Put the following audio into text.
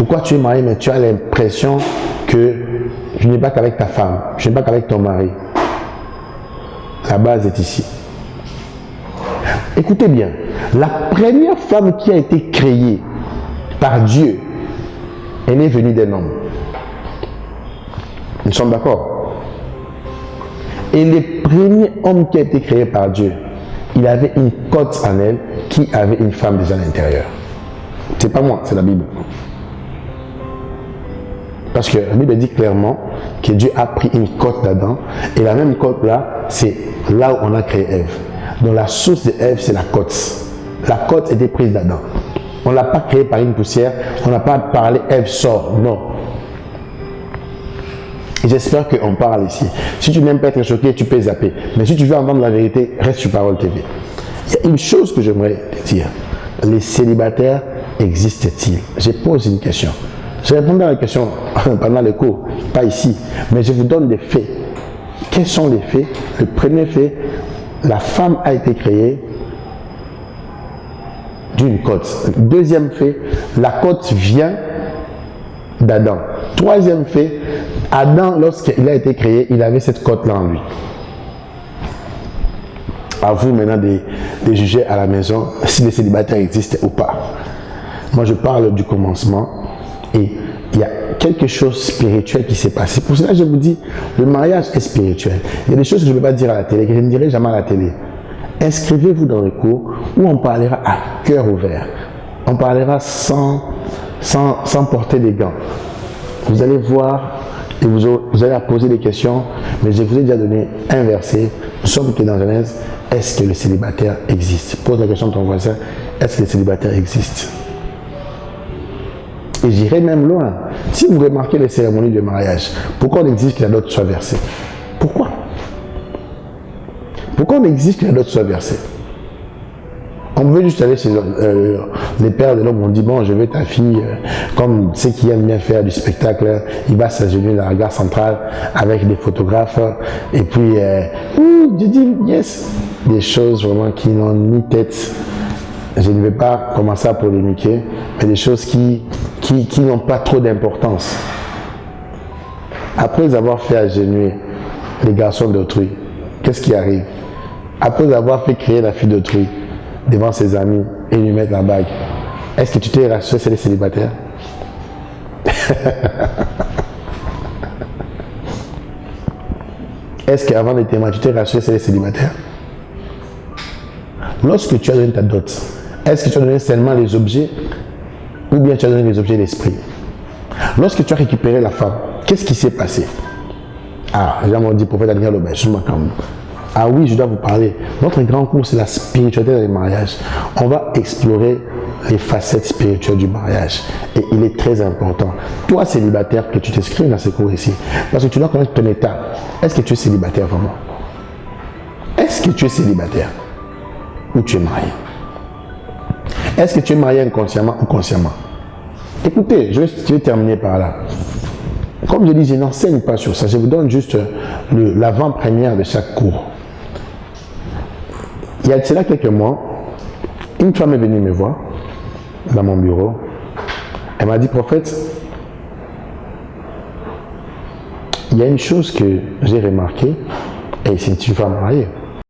Pourquoi tu es marié, mais tu as l'impression que tu n'es pas qu'avec ta femme, tu n'es pas qu'avec ton mari. La base est ici. Écoutez bien, la première femme qui a été créée par Dieu, elle est venue d'un homme. Nous sommes d'accord? Et le premier homme qui a été créé par Dieu, il avait une côte en elle qui avait une femme déjà à l'intérieur. C'est pas moi, c'est la Bible. Parce que la Bible dit clairement que Dieu a pris une côte d'Adam, et la même côte là, c'est là où on a créé Ève. Donc la source de Ève, c'est la côte. La côte était prise d'Adam. On ne l'a pas créée par une poussière, on n'a pas parlé Ève sort, non. Et j'espère qu'on parle ici. Si tu n'aimes pas être choqué, tu peux zapper. Mais si tu veux entendre la vérité, reste sur Parole TV. Il y a une chose que j'aimerais te dire. Les célibataires existent-ils? Je pose une question. Je réponds à la question pendant les cours, pas ici, mais je vous donne des faits. Quels sont les faits? Le premier fait, la femme a été créée d'une côte. Deuxième fait, la côte vient d'Adam. Troisième fait, Adam, lorsqu'il a été créé, il avait cette côte-là en lui. À vous maintenant de juger à la maison si les célibataires existent ou pas. Moi, je parle du commencement et il y a quelque chose de spirituel qui s'est passé. Pour cela, je vous dis, le mariage est spirituel. Il y a des choses que je ne peux pas dire à la télé, que je ne dirai jamais à la télé. Inscrivez-vous dans le cours où on parlera à cœur ouvert. On parlera sans porter des gants. Vous allez voir et vous allez poser des questions, mais je vous ai déjà donné un verset. Nous sommes que dans Genèse. Est-ce que le célibataire existe? Pose la question à ton voisin. Est-ce que le célibataire existe? Et j'irai même loin. Si vous remarquez les cérémonies de mariage, pourquoi on exige que la dot soit versée? Pourquoi? Pourquoi on exige que la dot soit versée? On veut juste aller chez les pères de l'homme, on dit bon, je veux ta fille, comme ceux qui aiment bien faire du spectacle, il va s'agenouiller dans la gare centrale avec des photographes, et puis, je dis yes, des choses vraiment qui n'ont ni tête. Je ne vais pas commencer à polémiquer, mais des choses qui n'ont pas trop d'importance. Après avoir fait agenouiller les garçons d'autrui, qu'est-ce qui arrive? Après avoir fait créer la fille d'autrui devant ses amis et lui mettre la bague, est-ce que tu t'es rassuré c'est les célibataires? Est-ce qu'avant de témoigner, tu t'es rassuré c'est les célibataires? Lorsque tu as donné ta dot, est-ce que tu as donné seulement les objets ou bien tu as donné les objets d'esprit? Lorsque tu as récupéré la femme, qu'est-ce qui s'est passé? Ah, les gens m'ont dit, prophète Daniel Aubin, je m'accorde. Ah oui, je dois vous parler. Notre grand cours, c'est la spiritualité dans les mariages. On va explorer les facettes spirituelles du mariage. Et il est très important. Toi, célibataire, que tu t'inscrives dans ces cours ici. Parce que tu dois connaître ton état. Est-ce que tu es célibataire vraiment? Est-ce que tu es célibataire? Ou tu es marié? Est-ce que tu es marié inconsciemment ou consciemment? Écoutez, je vais terminer par là. Comme je dis, je n'enseigne pas sur ça. Je vous donne juste l'avant-première de chaque cours. Il y a de cela quelques mois, une femme est venue me voir dans mon bureau. Elle m'a dit, prophète, il y a une chose que j'ai remarquée, et c'est une femme mariée.